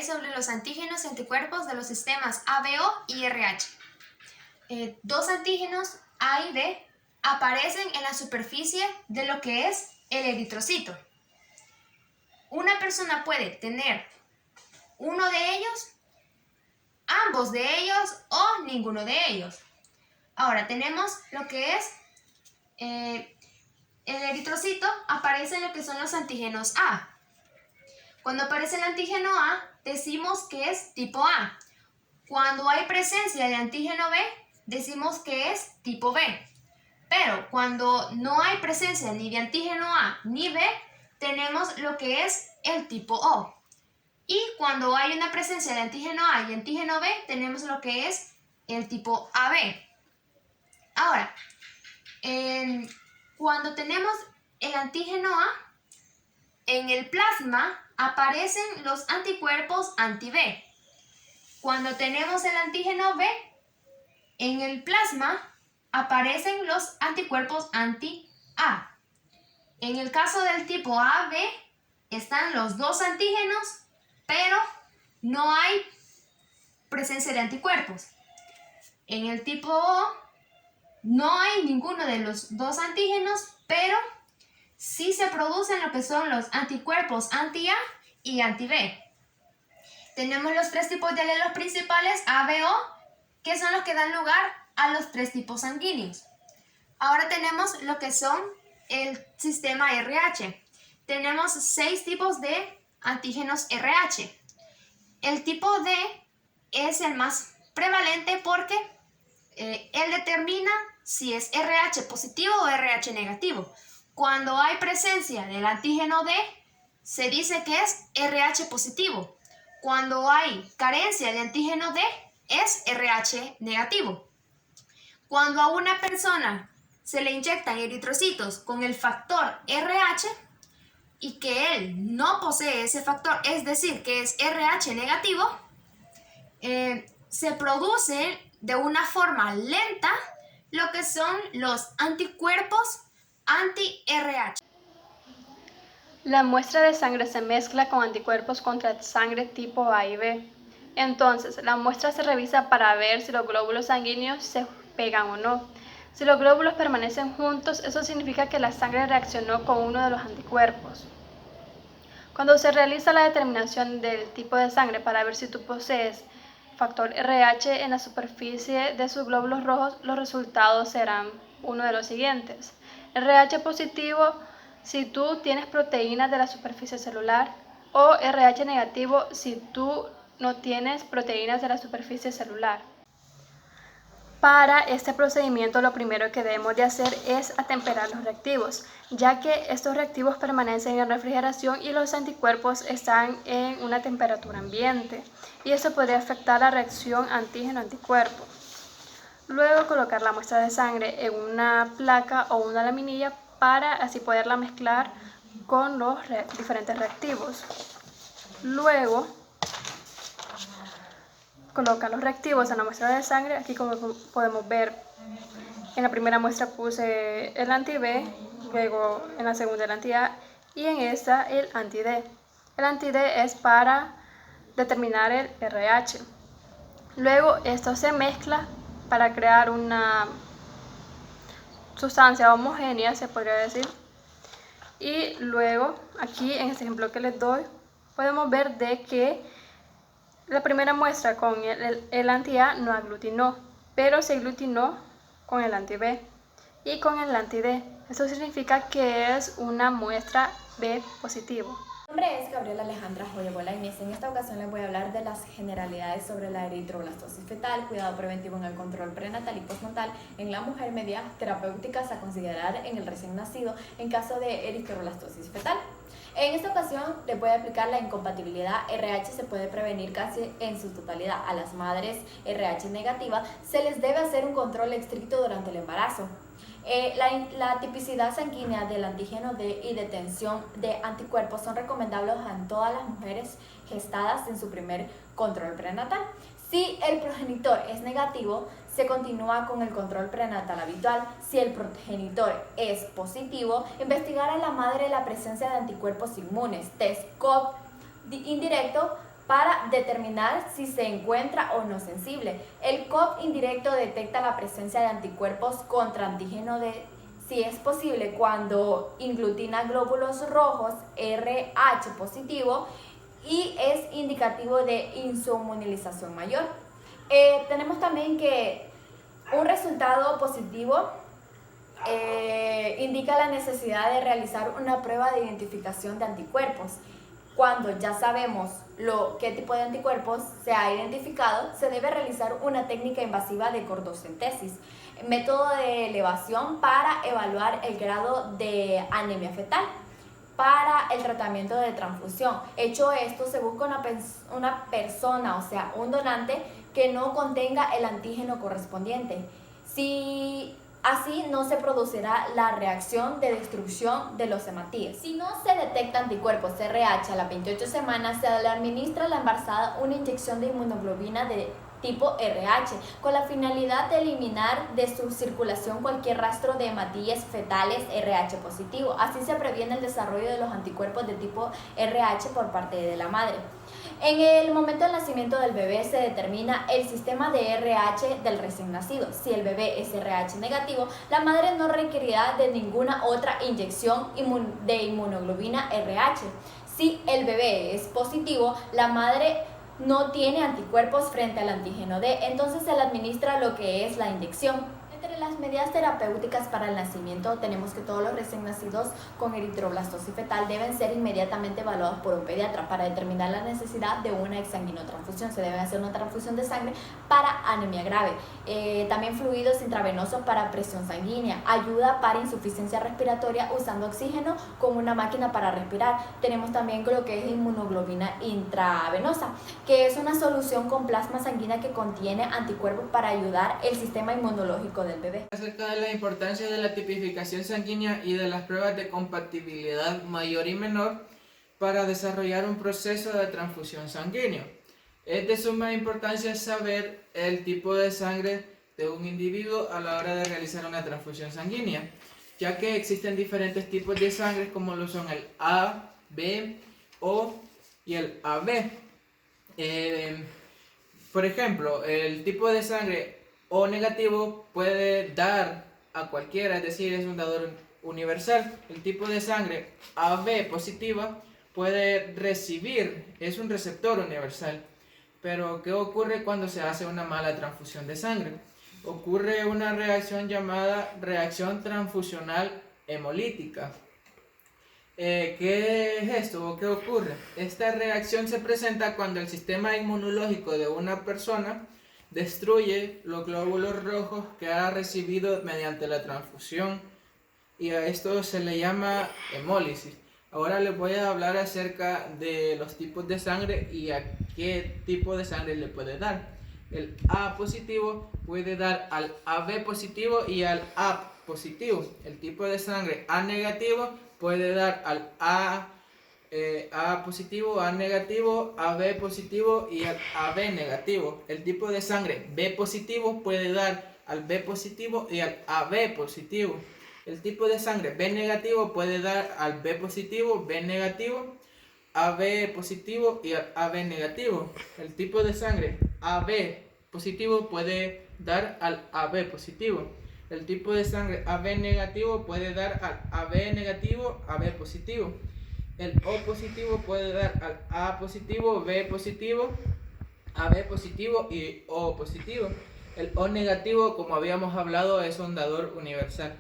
sobre los antígenos y anticuerpos de los sistemas ABO y RH. Dos antígenos A y B aparecen en la superficie de lo que es el eritrocito. Una persona puede tener uno de ellos, ambos de ellos o ninguno de ellos. Ahora tenemos lo que es el eritrocito, aparecen lo que son los antígenos A. Cuando aparece el antígeno A, decimos que es tipo A. Cuando hay presencia de antígeno B, decimos que es tipo B. Pero cuando no hay presencia ni de antígeno A ni B, tenemos lo que es el tipo O. Y cuando hay una presencia de antígeno A y antígeno B, tenemos lo que es el tipo AB. Ahora, cuando tenemos el antígeno A, en el plasma aparecen los anticuerpos anti-B. Cuando tenemos el antígeno B, en el plasma aparecen los anticuerpos anti-A. En el caso del tipo AB, están los dos antígenos, pero no hay presencia de anticuerpos. En el tipo O, no hay ninguno de los dos antígenos, pero sí se producen lo que son los anticuerpos anti-A y anti-B. Tenemos los tres tipos de alelos principales, ABO, que son los que dan lugar a los tres tipos sanguíneos. Ahora tenemos lo que son el sistema RH. Tenemos 6 tipos de antígenos RH. El tipo D es el más prevalente porque él determina si es RH positivo o RH negativo. Cuando hay presencia del antígeno D, se dice que es RH positivo. Cuando hay carencia de antígeno D, es RH negativo. Cuando a una persona se le inyectan eritrocitos con el factor RH y que él no posee ese factor, es decir, que es RH negativo, se produce de una forma lenta lo que son los anticuerpos anti-RH. La muestra de sangre se mezcla con anticuerpos contra sangre tipo A y B. Entonces, la muestra se revisa para ver si los glóbulos sanguíneos se pegan o no. Si los glóbulos permanecen juntos, eso significa que la sangre reaccionó con uno de los anticuerpos. Cuando se realiza la determinación del tipo de sangre para ver si tú posees factor RH en la superficie de sus glóbulos rojos, los resultados serán uno de los siguientes. RH positivo si tú tienes proteínas de la superficie celular, o RH negativo si tú no tienes proteínas de la superficie celular. Para este procedimiento lo primero que debemos de hacer es atemperar los reactivos, ya que estos reactivos permanecen en refrigeración y los anticuerpos están en una temperatura ambiente, y eso podría afectar la reacción antígeno-anticuerpo. Luego colocar la muestra de sangre en una placa o una laminilla para así poderla mezclar con los diferentes reactivos. Luego coloca los reactivos en la muestra de sangre. Aquí, como podemos ver, en la primera muestra puse el anti-B, luego en la segunda el anti-A y en esta el anti-D. El anti-D es para determinar el RH. Luego esto se mezcla para crear una sustancia homogénea, se podría decir. Y luego aquí en este ejemplo que les doy, podemos ver de que la primera muestra con el anti-A no aglutinó, pero se aglutinó con el anti-B y con el anti-D. Eso significa que es una muestra B positivo. Mi nombre es Gabriela Alejandra Joya Bolañez. En esta ocasión les voy a hablar de las generalidades sobre la eritroblastosis fetal, cuidado preventivo en el control prenatal y postnatal en la mujer, medidas terapéuticas a considerar en el recién nacido en caso de eritroblastosis fetal. En esta ocasión les voy a explicar la incompatibilidad. RH se puede prevenir casi en su totalidad. A las madres RH negativa se les debe hacer un control estricto durante el embarazo. La tipicidad sanguínea del antígeno D y detención de anticuerpos son recomendables en todas las mujeres gestadas en su primer control prenatal. Si el progenitor es negativo, se continúa con el control prenatal habitual. Si el progenitor es positivo, investigar a la madre la presencia de anticuerpos inmunes, test COVID indirecto para determinar si se encuentra o no sensible. El COP indirecto detecta la presencia de anticuerpos contra antígeno D si es posible cuando inglutina glóbulos rojos RH positivo y es indicativo de inmunolización mayor. Tenemos también que un resultado positivo indica la necesidad de realizar una prueba de identificación de anticuerpos. Cuando ya sabemos qué tipo de anticuerpos se ha identificado, se debe realizar una técnica invasiva de cortocentesis, método de elevación para evaluar el grado de anemia fetal. Para el tratamiento de transfusión. Hecho esto, se busca una persona, o sea, un donante que no contenga el antígeno correspondiente. Si así no se producirá la reacción de destrucción de los hematíes. Si no se detecta anticuerpos RH a las 28 semanas, se le administra a la embarazada una inyección de inmunoglobina de tipo RH, con la finalidad de eliminar de su circulación cualquier rastro de hematíes fetales RH positivo. Así se previene el desarrollo de los anticuerpos de tipo RH por parte de la madre. En el momento del nacimiento del bebé se determina el sistema de RH del recién nacido. Si el bebé es RH negativo, la madre no requerirá de ninguna otra inyección de inmunoglobina RH. Si el bebé es positivo, la madre no tiene anticuerpos frente al antígeno D, entonces se le administra lo que es la inyección. Entre las medidas terapéuticas para el nacimiento tenemos que todos los recién nacidos con eritroblastosis fetal deben ser inmediatamente evaluados por un pediatra para determinar la necesidad de una exsanguinotransfusión. Se debe hacer una transfusión de sangre para anemia grave. También fluidos intravenosos para presión sanguínea. Ayuda para insuficiencia respiratoria usando oxígeno con una máquina para respirar. Tenemos también lo que es inmunoglobina intravenosa, que es una solución con plasma sanguínea que contiene anticuerpos para ayudar el sistema inmunológico del bebé. Acerca de la importancia de la tipificación sanguínea y de las pruebas de compatibilidad mayor y menor para desarrollar un proceso de transfusión sanguíneo. Es de suma importancia saber el tipo de sangre de un individuo a la hora de realizar una transfusión sanguínea, ya que existen diferentes tipos de sangre como lo son el A, B, O y el AB. Por ejemplo, el tipo de sangre O negativo puede dar a cualquiera, es decir, es un dador universal. El tipo de sangre AB positiva puede recibir, es un receptor universal. Pero, ¿qué ocurre cuando se hace una mala transfusión de sangre? Ocurre una reacción llamada reacción transfusional hemolítica. ¿Qué es esto o qué ocurre? Esta reacción se presenta cuando el sistema inmunológico de una persona destruye los glóbulos rojos que ha recibido mediante la transfusión, y a esto se le llama hemólisis. Ahora les voy a hablar acerca de los tipos de sangre y a qué tipo de sangre le puede dar. El A positivo puede dar al AB positivo y al A positivo. El tipo de sangre A negativo puede dar al A positivo, A negativo, AB positivo y al AB negativo. El tipo de sangre B positivo puede dar al B positivo y al AB positivo. El tipo de sangre B negativo puede dar al B positivo, B negativo, AB positivo y al AB negativo. El tipo de sangre AB positivo puede dar al AB positivo. El tipo de sangre AB negativo puede dar al AB negativo, AB positivo. El O positivo puede dar al A positivo, B positivo, AB positivo y O positivo. El O negativo, como habíamos hablado, es un dador universal.